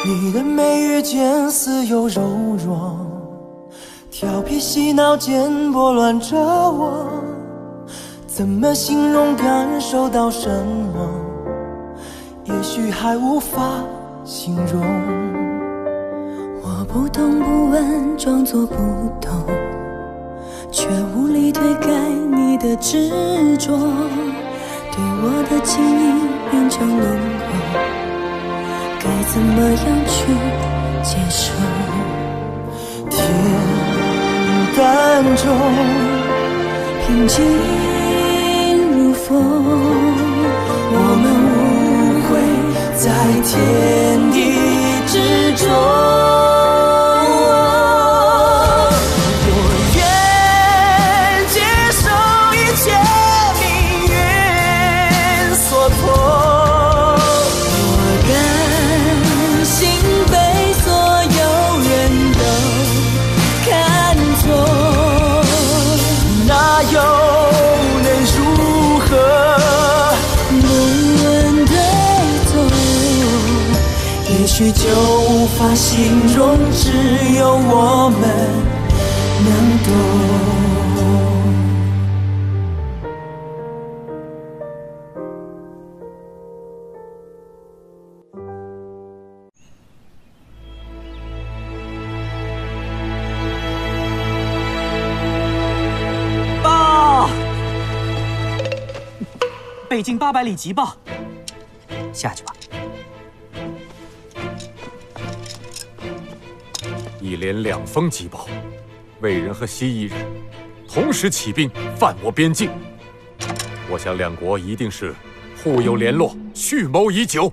你的眉宇间似有柔弱，调皮嬉闹间拨乱着我，怎么形容感受到什么？也许还无法形容。我不懂不问，装作不懂，却无力推开你的执着，对我的情意变成轮廓，该怎么样去接受？天淡中，平静如风，我们无悔在天地之中。我愿接受一切命运所托，我甘心被所有人都看错，那又能如何？不论对错，也许就无法形容，只有我们能懂。报！北境800里急报，下去吧。一连2封急报，魏人和西夷人同时起兵犯我边境。我想两国一定是互有联络，蓄谋已久。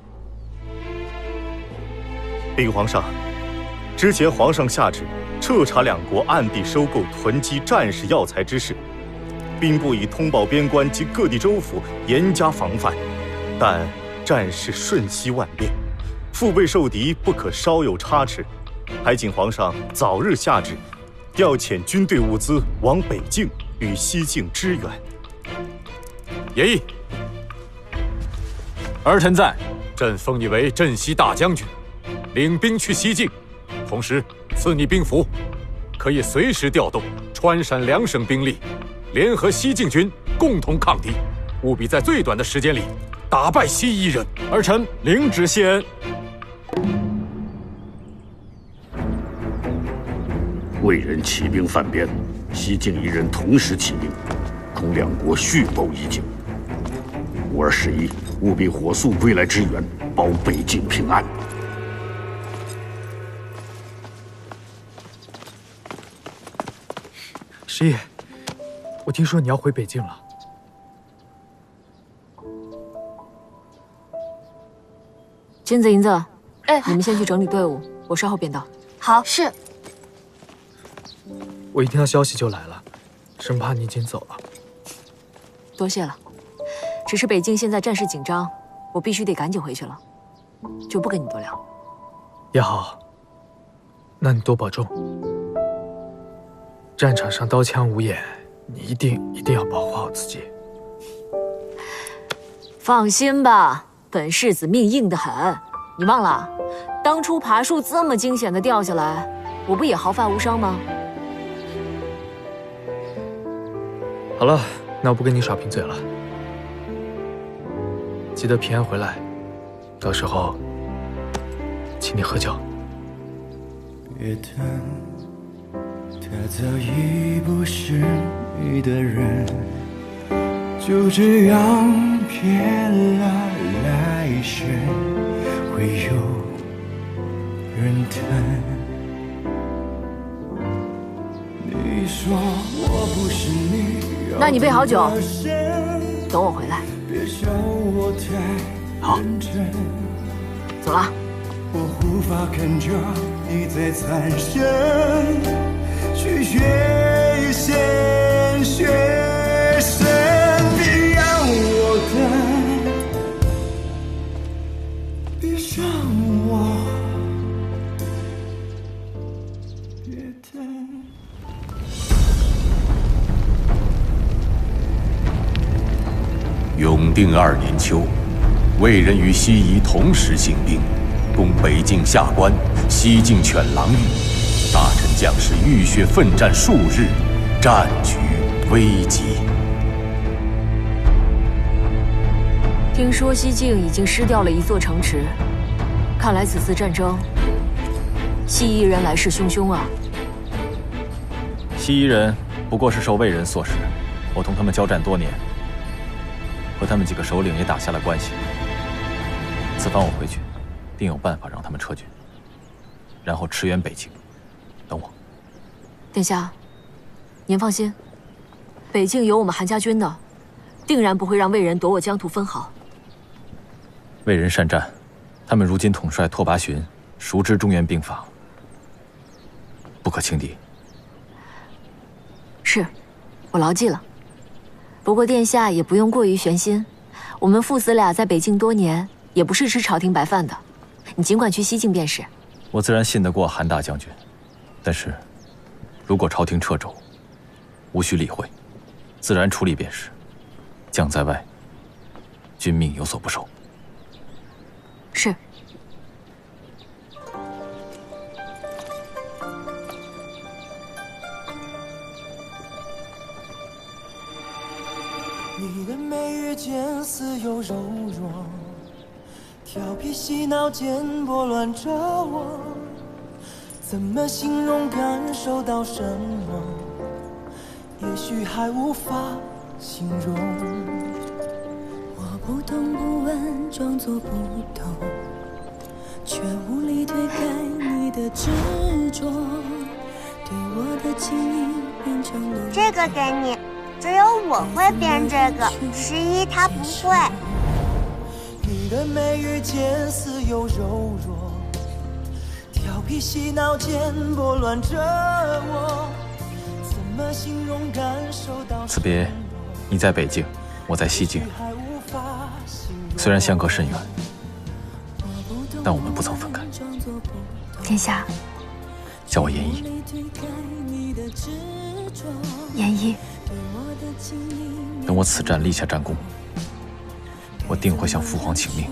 禀皇上，之前皇上下旨彻查两国暗地收购囤积战士药材之事，兵部已通报边关及各地州府严加防范，但战事瞬息万变，腹背受敌，不可稍有差池。还请皇上早日下旨，调遣军队物资往北境与西境支援。爷意。儿臣在。朕封你为镇西大将军，领兵去西境，同时赐你兵符，可以随时调动川陕2省兵力，联合西境军共同抗敌，务必在最短的时间里打败西夷人。儿臣领旨谢恩。魏人起兵犯边，西境夷人同时起兵，恐两国蓄谋已久。吾儿示意，务必火速归来支援，保北境平安。师爷，我听说你要回北境了。金子、银子，你们先去整理队伍，我稍后便到。好，是。我一听到消息就来了，生怕你已经走了。多谢了，只是北境现在战事紧张，我必须得赶紧回去了，就不跟你多聊。也好，那你多保重。战场上刀枪无眼，你一定要保护好自己。放心吧，本世子命硬得很。你忘了，当初爬树这么惊险的掉下来，我不也毫发无伤吗？好了，那我不跟你耍贫嘴了，记得平安回来，到时候请你喝酒。别等，他早已不是你的人，就这样骗了来生，会有人疼。你说我不是你，那你备好酒，等我回来。好，走了。我无法看着你在残生，去越陷越深，别让我等，别让我，别等。永定2年秋，魏人与西夷同时兴兵，攻北境下关，西境犬狼峪，大臣将士浴血奋战数日，战局危急。听说西境已经失掉了一座城池，看来此次战争，西夷人来势汹汹啊！西夷人不过是受魏人所使，我同他们交战多年，和他们几个首领也打下了关系。此番我回去，定有办法让他们撤军，然后驰援北境。等我。殿下，您放心，北境有我们韩家军的，定然不会让魏人夺我疆土分毫。魏人善战，他们如今统帅拓跋寻，熟知中原兵法，不可轻敌。是，我牢记了。不过殿下也不用过于悬心，我们父子俩在北境多年，也不是吃朝廷白饭的。你尽管去西境便是。我自然信得过韩大将军，但是，如果朝廷掣肘，无需理会，自然处理便是。将在外，君命有所不受。是。你的眉宇间似有柔弱，调皮嬉闹间拨乱着我，怎么形容感受到什么？也许还无法形容。我不懂不问，装作不懂，却无力推开你的执着，对我的情意变成浓。这个给你。只有我会编这个，11他不会。你的眉宇间似有柔弱，调皮嬉闹间拨乱着我，怎么形容感受到。此别，你在北境，我在西境，虽然相隔甚远，但我们不曾分开。殿下，叫我严毅。严毅。等我此战立下战功，我定会向父皇请命，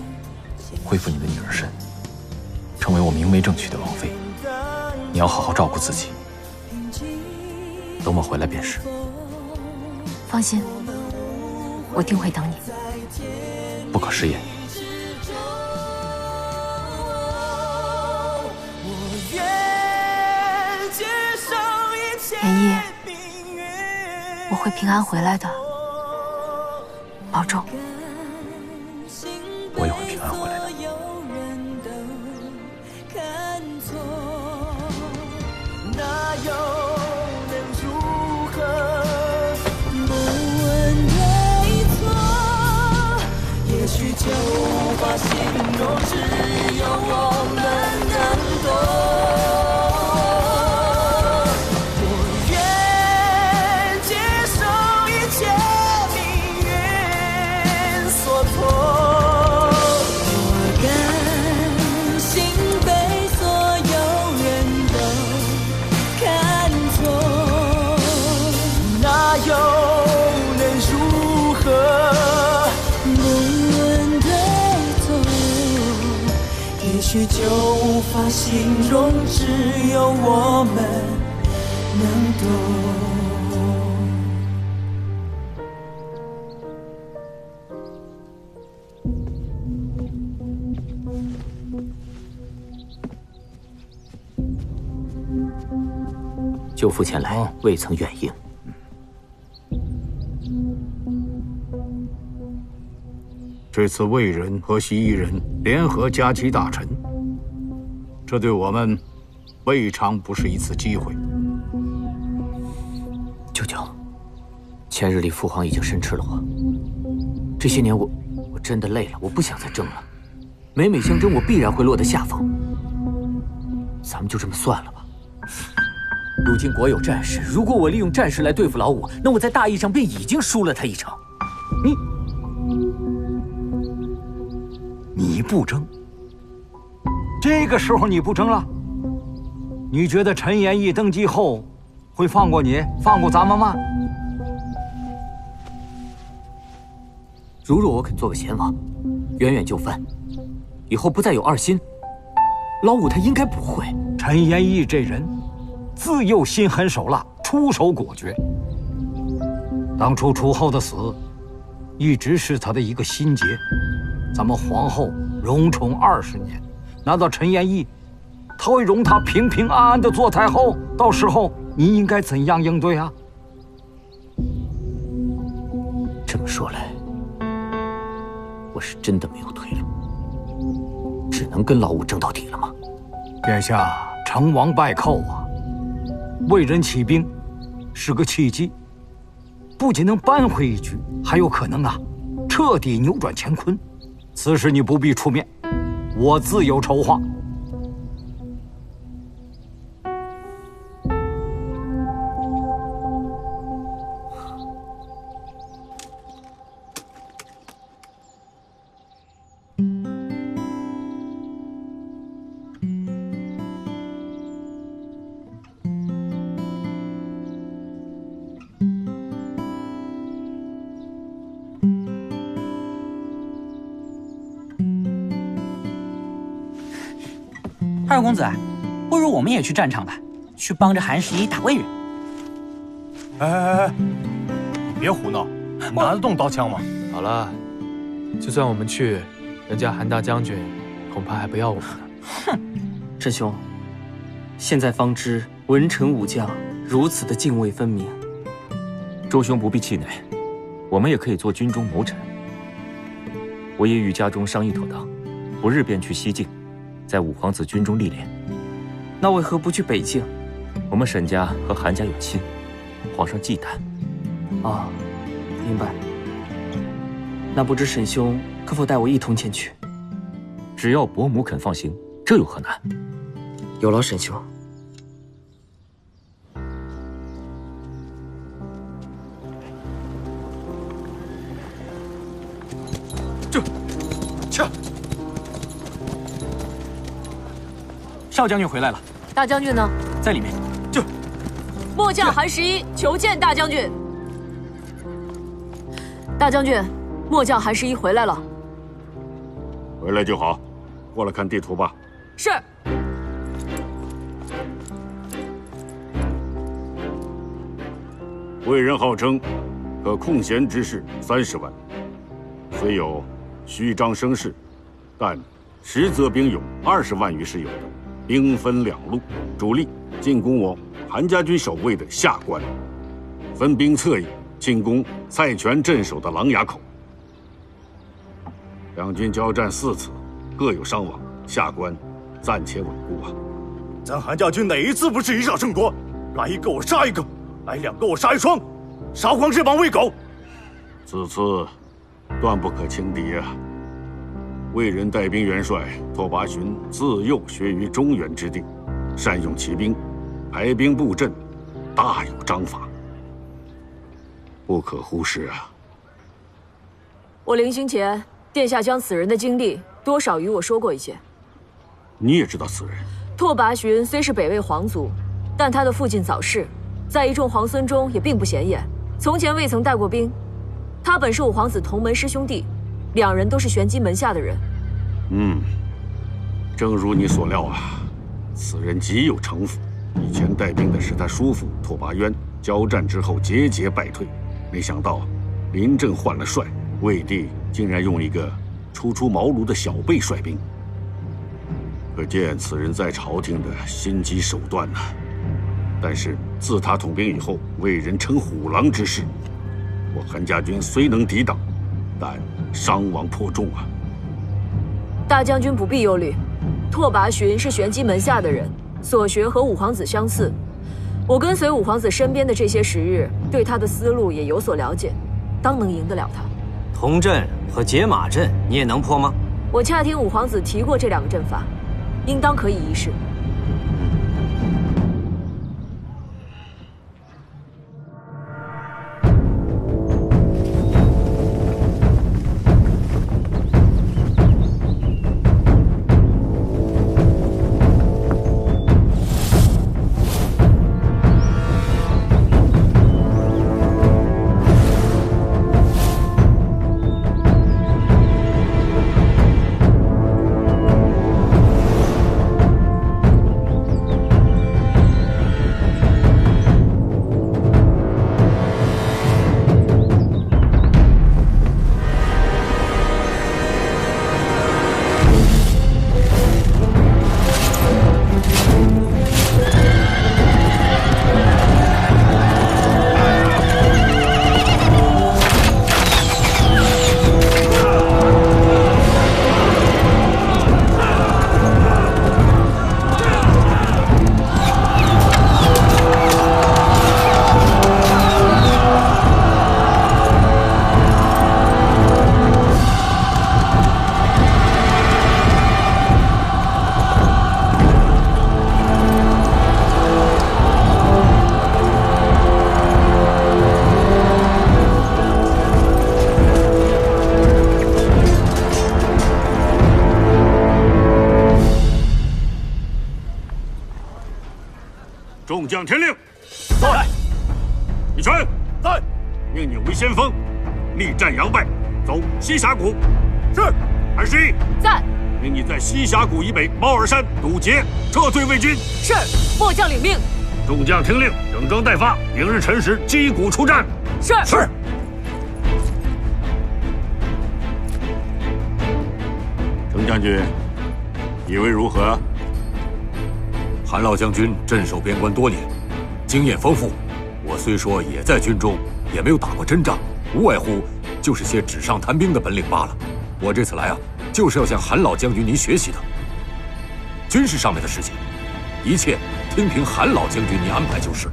恢复你的女儿身，成为我明媒正娶的王妃。你要好好照顾自己，等我回来便是。放心，我定会等你。不可食言。严毅，我会平安回来的，保重。我也会平安回来的。那又能如何？不问对错，也许就无法形容，只有我们能懂。也许就无法形容，只有我们能懂。舅父前来，未曾远迎。这次魏人和西夷人联合夹击大臣，这对我们未尝不是一次机会。舅舅，前日里父皇已经申斥了我，这些年我真的累了，我不想再争了。每每相争，我必然会落得下风。咱们就这么算了吧。如今国有战事，如果我利用战事来对付老五，那我在大义上便已经输了他一场。你不争，这个时候你不争了？你觉得陈延义登基后会放过你，放过咱们吗？如若我肯做个贤王，远远就范，以后不再有二心，老五他应该不会。陈延义这人，自幼心狠手辣，出手果决。当初楚后的死，一直是他的一个心结。咱们皇后荣宠20年，难道陈延义他会容他平平安安的做太后？到时候你应该怎样应对啊？这么说来，我是真的没有退路，只能跟老五争到底了吗？殿下成王败寇啊，魏人起兵是个契机，不仅能扳回一局，还有可能彻底扭转乾坤。此事你不必出面，我自有筹划。二公子，不如我们也去战场吧，去帮着韩十一打魏人。哎，你别胡闹，拿得动刀枪吗？好了，就算我们去，人家韩大将军恐怕还不要我们呢。哼，师兄，现在方知文臣武将如此的泾渭分明。周兄不必气馁，我们也可以做军中谋臣。我也与家中商议妥当，不日便去西境，在五皇子军中历练。那为何不去北境？我们沈家和韩家有亲，皇上忌惮。哦，明白。那不知沈兄可否带我一同前去？只要伯母肯放行，这有何难？有劳沈兄。少将军回来了。大将军呢？在里面。末将韩十一求见大将军。大将军，末将韩十一回来了。回来就好，过来看地图吧。是。魏人号称可空闲之士30万，虽有虚张声势，但实则兵勇20万余是有的。兵分2路，主力进攻我韩家军守卫的下关，分兵侧翼进攻蔡全镇守的琅琊口。两军交战4次，各有伤亡，下关暂且稳固啊。咱韩家军哪一次不是以少胜多？来一个我杀一个，来2个我杀一双，杀光这帮魏狗！此次断不可轻敌啊！魏人带兵元帅拓跋寻自幼学于中原之地，善用骑兵，排兵布阵，大有章法，不可忽视啊！我临行前，殿下将此人的经历多少与我说过一些。你也知道此人？拓跋寻虽是北魏皇族，但他的父亲早逝，在一众皇孙中也并不显眼，从前未曾带过兵。他本是五皇子同门师兄弟。2人都是玄机门下的人。正如你所料啊，此人极有城府。以前带兵的是他叔父拓跋渊，交战之后节节败退，没想到临阵换了帅，魏帝竟然用一个初出茅庐的小辈率兵，可见此人在朝廷的心机手段呐。但是自他统兵以后，魏人称虎狼之势，我韩家军虽能抵挡，但伤亡颇重啊！大将军不必忧虑，拓跋寻是玄机门下的人，所学和五皇子相似。我跟随五皇子身边的这些时日，对他的思路也有所了解，当能赢得了他。铜阵和解马阵你也能破吗？我恰听五皇子提过这2个阵法，应当可以一试。众将听令。在。一拳。在。命你为先锋，力战杨败，走西峡谷。是。21。在。命你在西峡谷以北猫耳山堵截，撤退魏军。是。末将领命。众将听令，整装待发，明日辰时击鼓出战。是。是。程将军，以为如何？韩老将军镇守边关多年，经验丰富。我虽说也在军中，也没有打过真仗，无外乎就是些纸上谈兵的本领罢了。我这次来啊，就是要向韩老将军您学习的。军事上面的事情，一切听凭韩老将军您安排就是。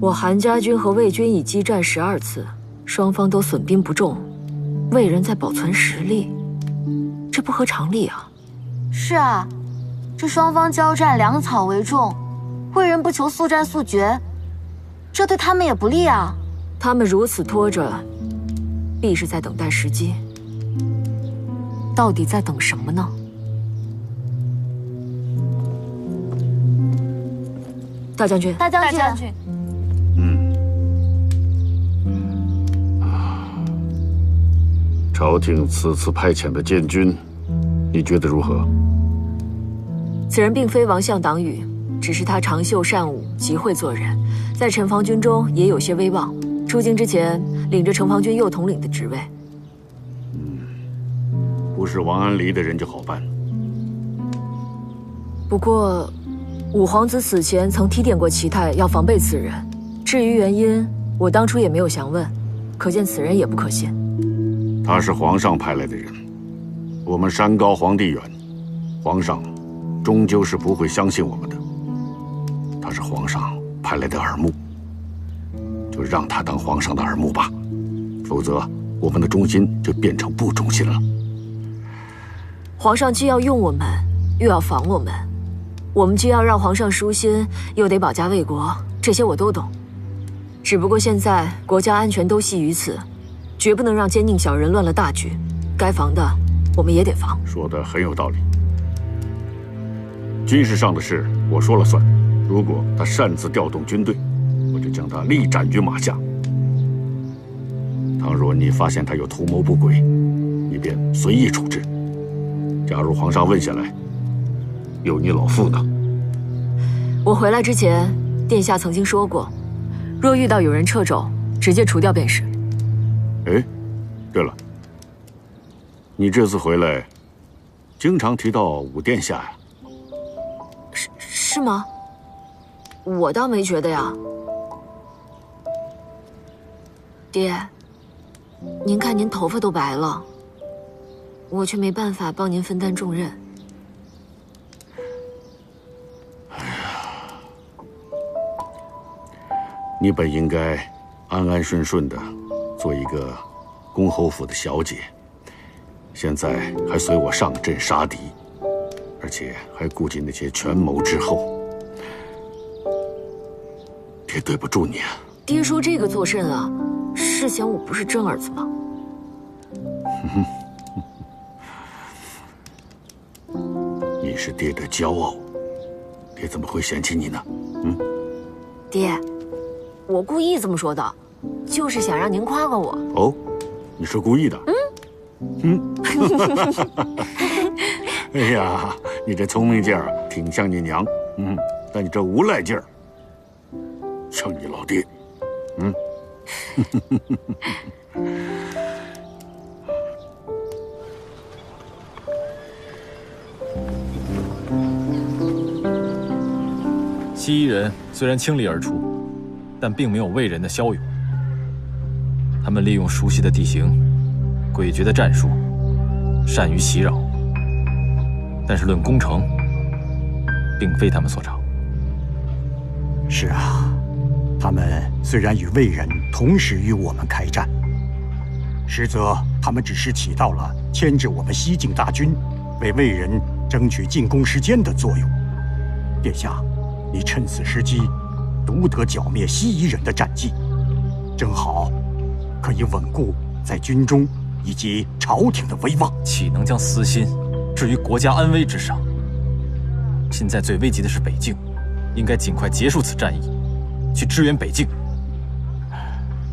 我韩家军和魏军已激战12次，双方都损兵不重，魏人在保存实力，这不合常理啊。是啊，这双方交战粮草为重，魏人不求速战速决，这对他们也不利啊。他们如此拖着，必是在等待时机。到底在等什么呢？大将军，大将军。朝廷此次派遣的监军，你觉得如何？此人并非王相党羽，只是他长袖善舞，极会做人，在城防军中也有些威望。出京之前，领着城防军右统领的职位。不是王安离的人就好办。不过，五皇子死前曾提点过齐泰要防备此人。至于原因，我当初也没有详问，可见此人也不可信。他是皇上派来的人，我们山高皇帝远，皇上终究是不会相信我们的。他是皇上派来的耳目，就让他当皇上的耳目吧，否则我们的忠心就变成不忠心了。皇上既要用我们，又要防我们，我们既要让皇上舒心，又得保家卫国，这些我都懂。只不过现在国家安全都系于此，绝不能让奸佞小人乱了大局。该防的，我们也得防。说得很有道理。军事上的事我说了算，如果他擅自调动军队，我就将他立斩于马下。倘若你发现他有图谋不轨，你便随意处置。假如皇上问下来，有你老父呢？我回来之前，殿下曾经说过，若遇到有人掣肘，直接除掉便是。哎，对了，你这次回来，经常提到武殿下呀？是吗？我倒没觉得呀。爹，您看您头发都白了，我却没办法帮您分担重任。你本应该安安顺顺的做一个公侯府的小姐，现在还随我上阵杀敌，而且还顾及那些权谋之后，爹对不住你啊！爹说这个做甚啊？是嫌我不是真儿子吗？你是爹的骄傲，爹怎么会嫌弃你呢？爹，我故意这么说的，就是想让您夸夸我。哦，你是故意的？哎呀，你这聪明劲儿挺像你娘，但你这无赖劲儿像你老爹，西夷人虽然倾力而出，但并没有魏人的骁勇。他们利用熟悉的地形、诡谲的战术，善于袭扰，但是论攻城，并非他们所长。是啊，他们虽然与魏人同时与我们开战，实则他们只是起到了牵制我们西境大军，为魏人争取进攻时间的作用。殿下，你趁此时机，独得剿灭西夷人的战绩，正好可以稳固在军中以及朝廷的威望。岂能将私心置于国家安危之上？现在最危急的是北境，应该尽快结束此战役，去支援北境。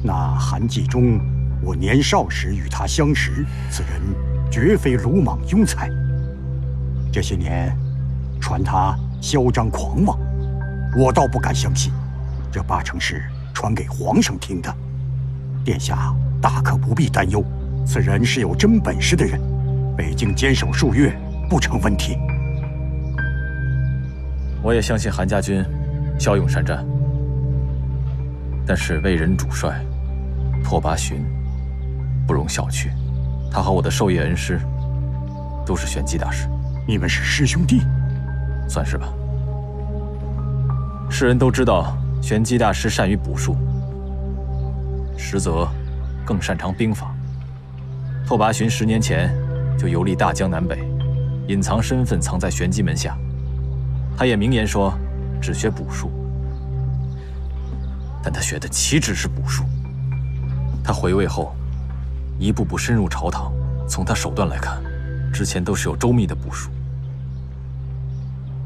那韩继忠，我年少时与他相识，此人绝非鲁莽庸才。这些年，传他嚣张狂妄，我倒不敢相信，这八成是传给皇上听的。殿下大可不必担忧，此人是有真本事的人，北境坚守数月不成问题。我也相信韩家军骁勇善战，但是魏人主帅拓跋寻不容小觑，他和我的授业恩师都是玄机大师。你们是师兄弟？算是吧。世人都知道玄机大师善于卜术，实则更擅长兵法。拓跋寻10年前就游历大江南北，隐藏身份藏在玄机门下。他也明言说只学卜术，但他学的岂止是卜术？他回魏后一步步深入朝堂，从他手段来看，之前都是有周密的部署。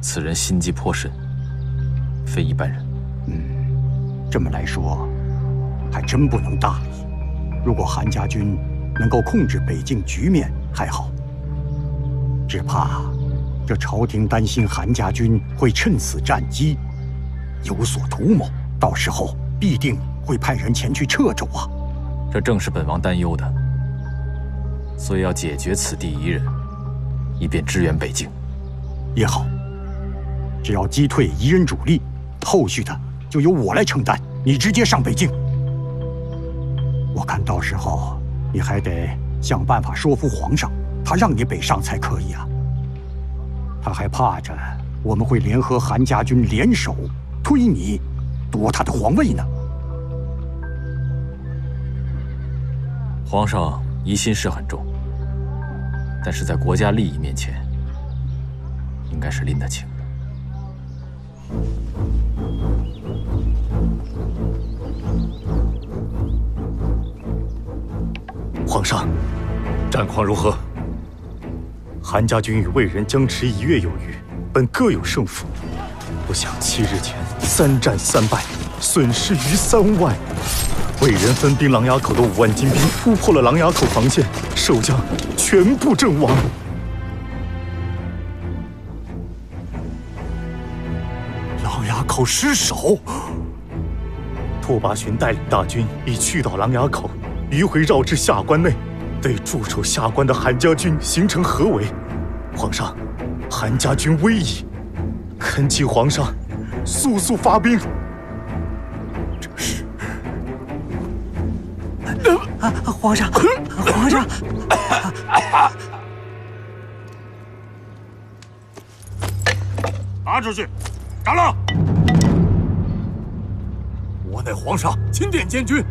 此人心机颇深，非一般人。这么来说，还真不能大意。如果韩家军能够控制北境局面还好，只怕这朝廷担心韩家军会趁此战机有所图谋，到时候必定会派人前去掣肘啊！这正是本王担忧的，所以要解决此地夷人，以便支援北境。也好，只要击退夷人主力，后续的就由我来承担，你直接上北境。我看到时候你还得想办法说服皇上，他让你北上才可以啊。他还怕着我们会联合韩家军联手推你夺他的皇位呢。皇上疑心是很重，但是在国家利益面前，应该是拎得清的。皇上，战况如何？韩家军与魏人僵持1月有余，本各有胜负，不想7日前3战3败，损失逾3万。魏人分兵琅琊口的5万精兵突破了琅琊口防线，守将全部阵亡。琅琊口失守，拓跋寻带领大军已去到琅琊口，迂回绕至下关内，对驻守下关的韩家军形成合围。皇上，韩家军危矣，恳请皇上速速发兵。这是皇上，皇上！拿出去，斩了！我乃皇上钦点监军，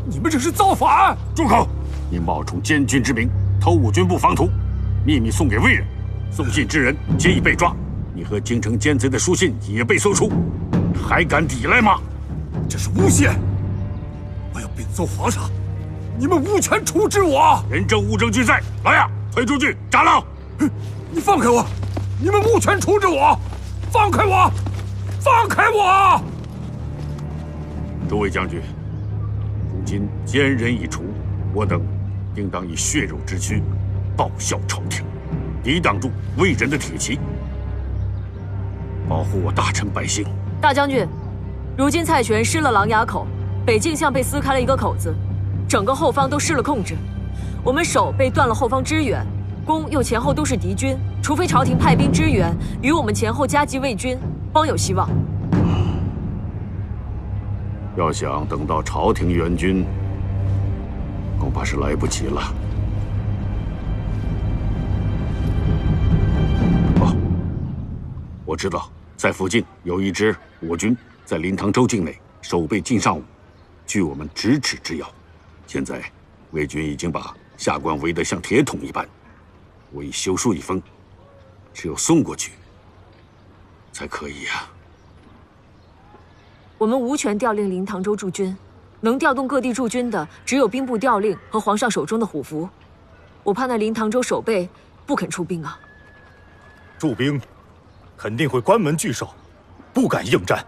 你们这是造反！住口！你冒充监军之名，偷误军部防图，秘密送给魏人，送信之人皆已被抓。你和京城奸贼的书信也被搜出，还敢抵赖吗？这是诬陷！我要禀奏皇上，你们无权处置我！人证物证俱在，来呀，推出去斩了！你放开我！你们无权处置我！放开我！放开我！诸位将军，如今奸人已除，我等应当以血肉之躯报效朝廷，抵挡住魏人的铁骑，保护我大臣百姓。大将军，如今蔡权失了琅琊口，北境像被撕开了一个口子，整个后方都失了控制。我们守被断了后方支援，攻又前后都是敌军，除非朝廷派兵支援，与我们前后夹击魏军，方有希望。要想等到朝廷援军，恐怕是来不及了。哦，我知道，在附近有一支我军在临唐州境内守备靳尚武，距我们咫尺之遥。现在魏军已经把下关围得像铁桶一般，我已修书一封，只有送过去才可以啊。我们无权调令临唐州驻军，能调动各地驻军的只有兵部调令和皇上手中的虎符。我怕那临唐州守备不肯出兵啊。驻兵肯定会关门拒守，不敢应战。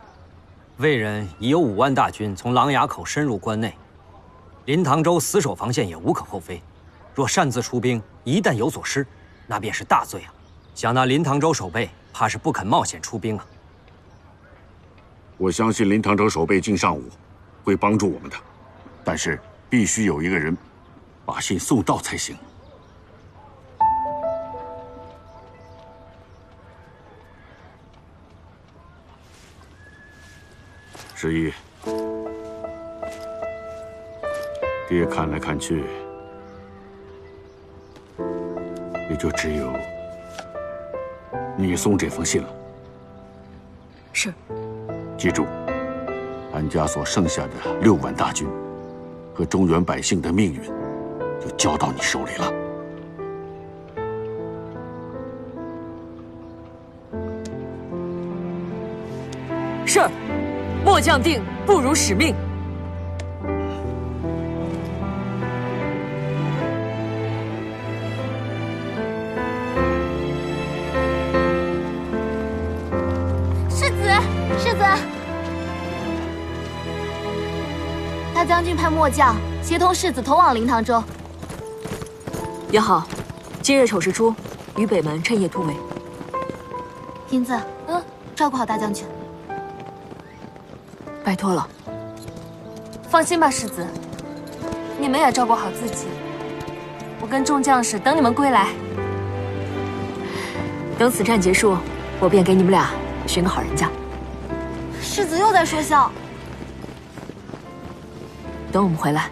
魏人已有5万大军从琅琊口深入关内，临唐州死守防线也无可厚非。若擅自出兵，一旦有所失，那便是大罪啊！想那临唐州守备，怕是不肯冒险出兵啊。我相信临唐州守备靳尚武会帮助我们的，但是必须有一个人把信送到才行。十一，爹看来看去，也就只有你送这封信了。是。记住，韩家所剩下的6万大军和中原百姓的命运，就交到你手里了。是。末将定不辱使命。世子，世子，大将军派末将协同世子投往临唐州。也好，今日丑时出，于北门趁夜突围。银子，照顾好大将军。拜托了。放心吧，世子，你们也照顾好自己。我跟众将士等你们归来。等此战结束，我便给你们俩寻个好人家。世子又在说笑。等我们回来。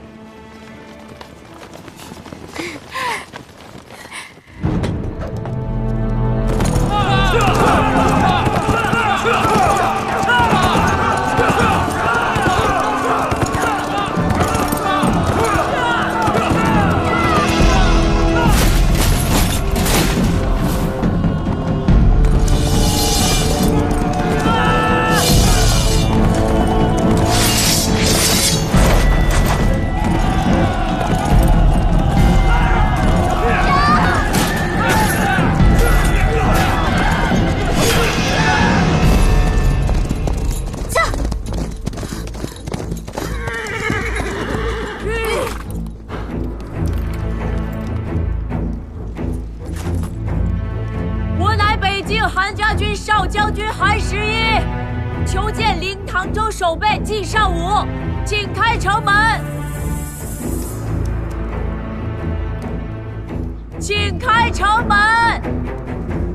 少将军韩十一，求见临唐州守备靳尚武，请开城门。请开城门。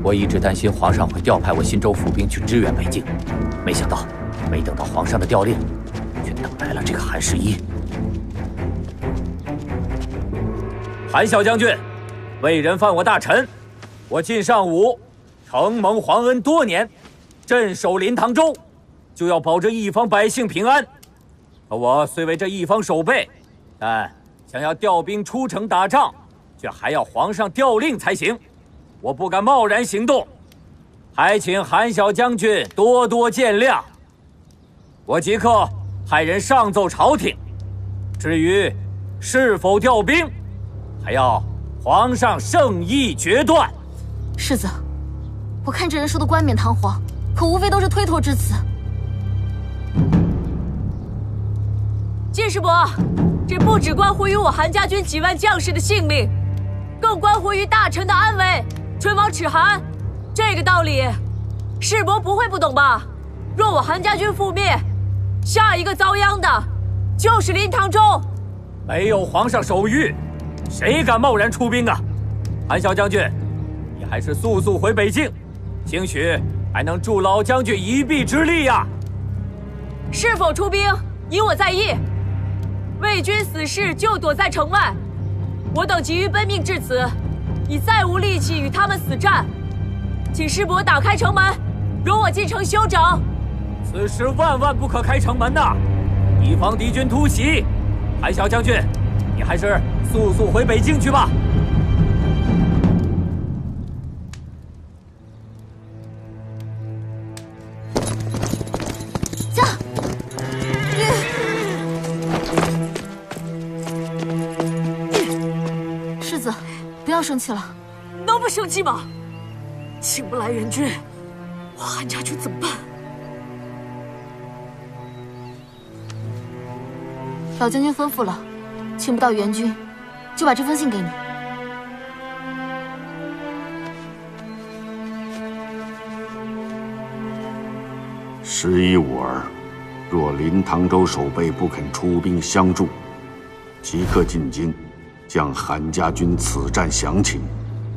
我一直担心皇上会调派我新州府兵去支援北境，没想到没等到皇上的调令，却等来了这个韩十一。韩小将军，魏人犯我大臣，我靳尚武承蒙皇恩多年，镇守临唐州，就要保证一方百姓平安。可我虽为这一方守备，但想要调兵出城打仗，却还要皇上调令才行。我不敢贸然行动，还请韩小将军多多见谅。我即刻派人上奏朝廷。至于是否调兵，还要皇上圣意决断。世子，我看这人说的冠冕堂皇，可无非都是推脱之词。靳师伯，这不只关乎于我韩家军几万将士的性命，更关乎于大臣的安危。唇亡齿寒，这个道理，世伯不会不懂吧？若我韩家军覆灭，下一个遭殃的就是临唐州。没有皇上手谕，谁敢贸然出兵啊？韩小将军，你还是速速回北境，兴许还能助老将军一臂之力呀。是否出兵，以我在意。魏军死士就躲在城外，我等急于奔命至此，已再无力气与他们死战。请师伯打开城门，容我进城休整。此时万万不可开城门呐，以防敌军突袭。韩小将军，你还是速速回北境去吧。世子，不要生气了。能不生气吗？请不来援军，我韩家军怎么办？老将军吩咐了，请不到援军，就把这封信给你。时依吾儿，若临唐州守备不肯出兵相助，即刻进京，将韩家军此战详情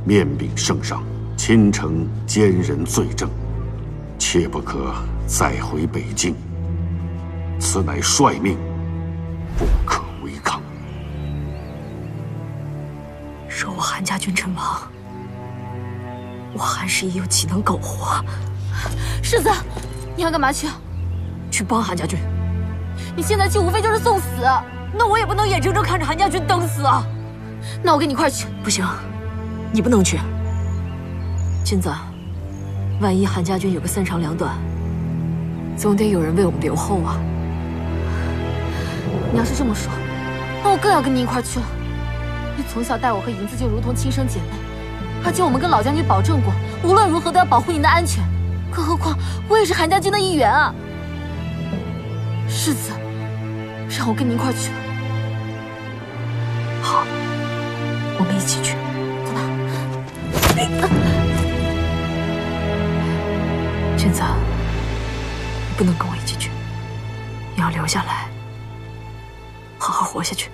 面禀圣上，亲承奸人罪证，切不可再回北境。此乃帅命，不可违抗。若我韩家军阵亡，我韩十一又岂能苟活？世子，你要干嘛去？去帮韩家军。你现在去无非就是送死，那我也不能眼睁睁看着韩家军等死啊！那我跟你一块去。不行，你不能去。金子，万一韩家军有个三长两短，总得有人为我们留后啊。你要是这么说，那我更要跟你一块去了。你从小待我和银子就如同亲生姐妹，而且我们跟老将军保证过，无论如何都要保护您的安全。更何况我也是韩家军的一员啊！世子，让我跟你一块去吧。好，我们一起去。走吧。君子，你不能跟我一起去，你要留下来，好好活下去。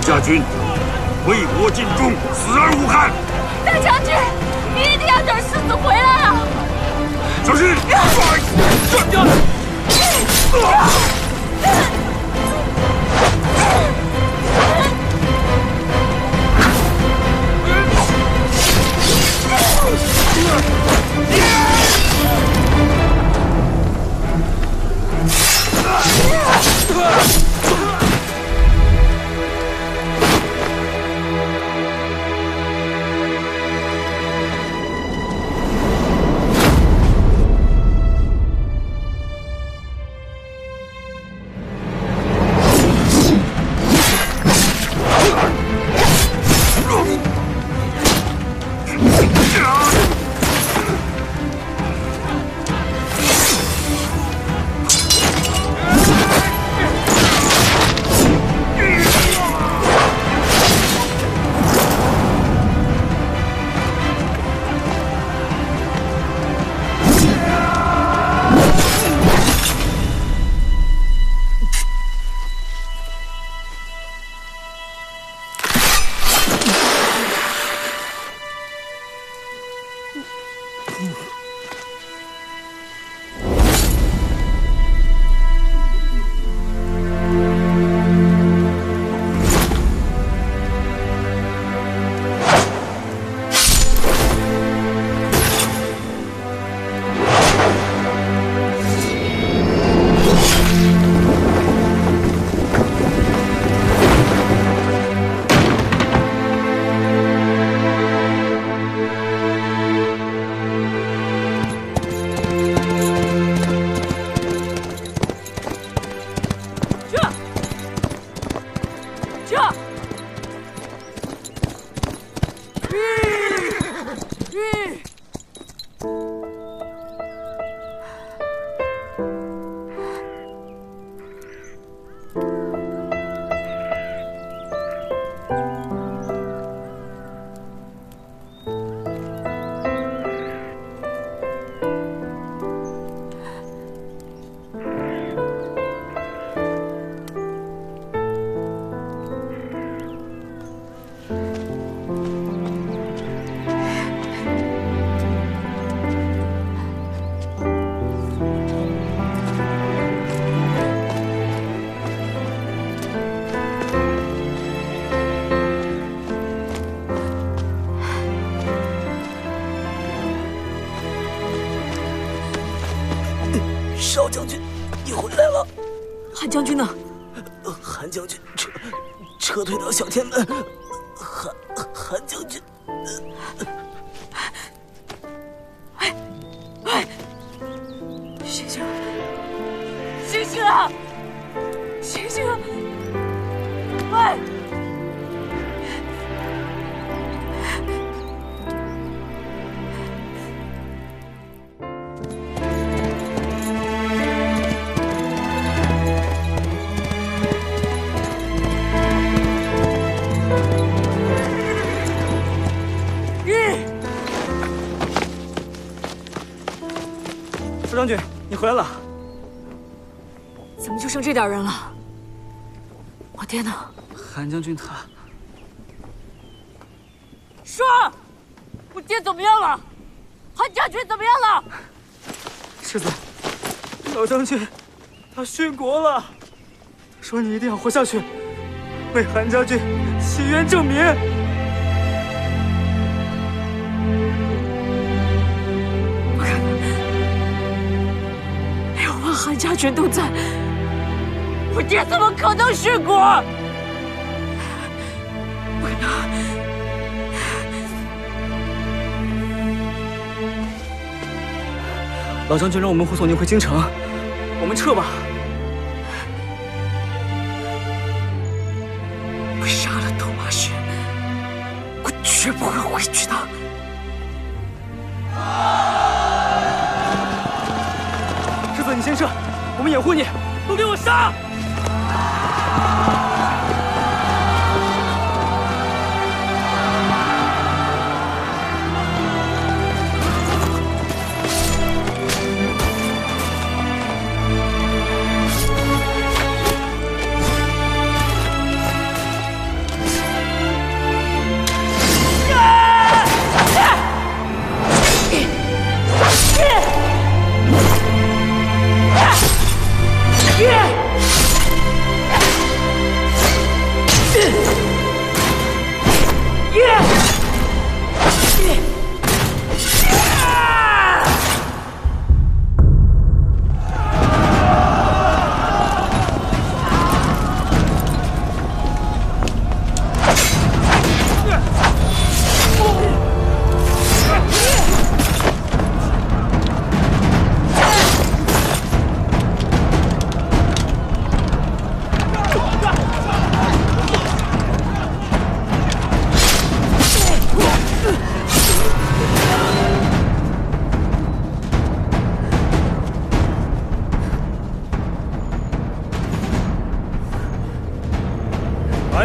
家军为国尽忠，死而无憾。大将军，你一定要等世子回来啊！小心！老将军，你回来了。韩将军呢？韩将军撤退到小天门。韩将军，醒醒！醒醒啊！醒醒啊！喂！少将军，你回来了。怎么就剩这点人了？我爹呢？韩将军他……说，我爹怎么样了？韩将军怎么样了？世子，老将军他殉国了。他说你一定要活下去，为韩将军洗冤正名。韩家军都在，我爹怎么可能殉国？不可能！老将军让我们护送您回京城，我们撤吧。我杀了窦马勋，我绝不会回去的。世子，你先撤，我们掩护你，都给我杀！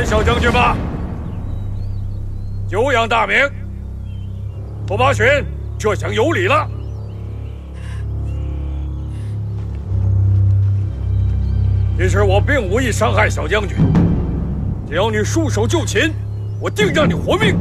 小将军吧，久仰大名。拓跋勋这厢有礼了。其实我并无意伤害小将军，只要你束手就擒，我定让你活命。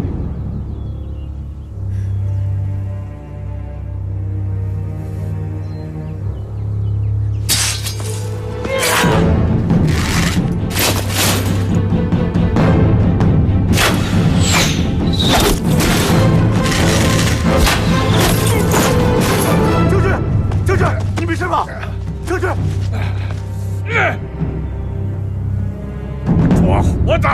抓活的！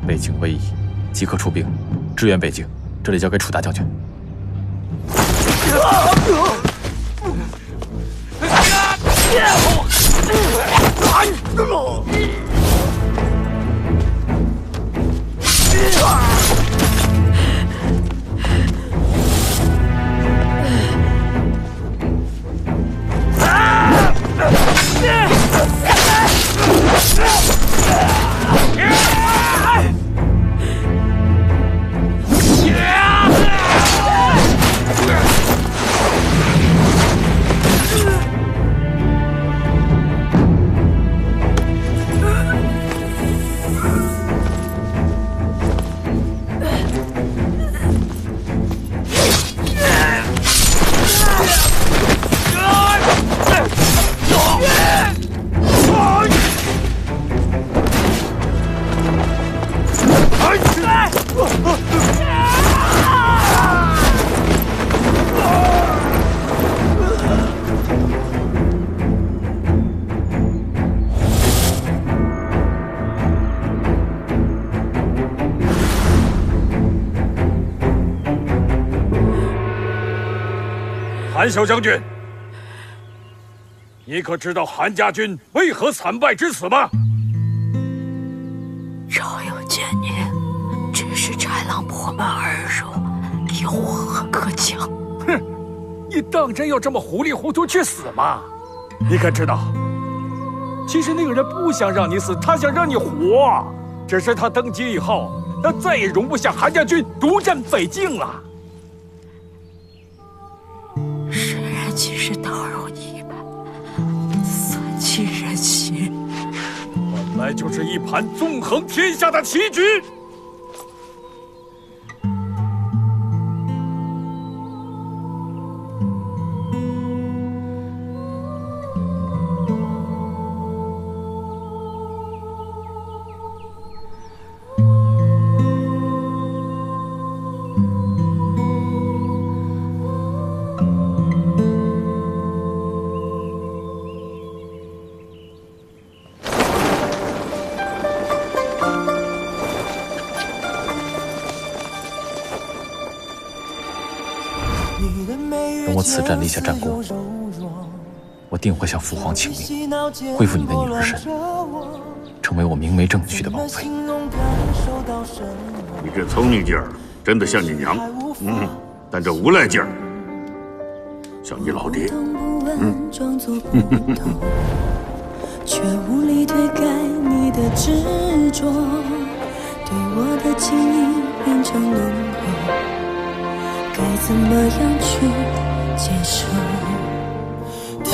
北境危矣，即刻出兵支援北境。这里交给楚大将军。韩小将军，你可知道韩家军为何惨败至此吗？少有见念，只是豺狼破门而入，有何可讲？哼，你当真要这么糊里糊涂去死吗？你可知道，其实那个人不想让你死，他想让你活，只是他登基以后，他再也容不下韩家军独占北境了。世人岂是刀容一般，算计人心。本来就是一盘纵横天下的棋局。等我此战立下战功，我定会向父皇请命，恢复你的女儿身，成为我明媒正娶的宝贝。你这聪明劲儿真的像你娘，但这无赖劲儿像你老爹。却无力推开你的执着，对我的情意变成轮廓，该怎么样去接受？天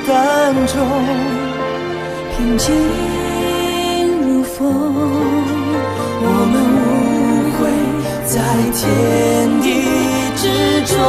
淡中，平静如风，我们无悔在天地之中。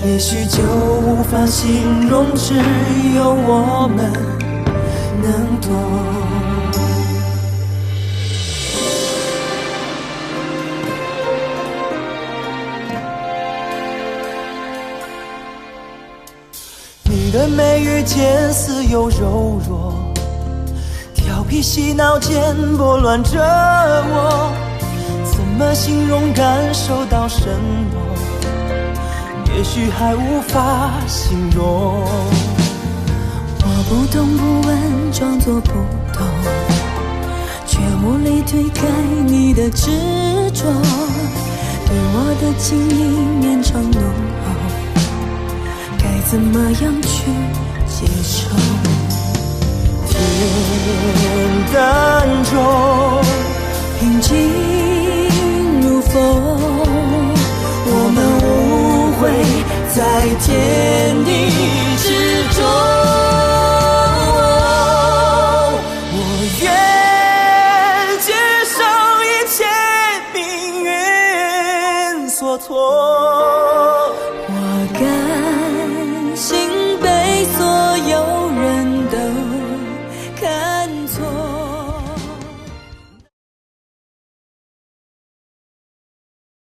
也许就无法形容，只有我们能懂。你的眉宇间似有柔弱，调皮嬉闹间拨乱着我，怎么形容感受到什么？也许还无法形容。我不懂不问，装作不懂，却无力推开你的执着，对我的情意绵长浓厚，该怎么样去接受？天淡中，平静如风，我们无悔在天地之中。我愿接受一切命运所托。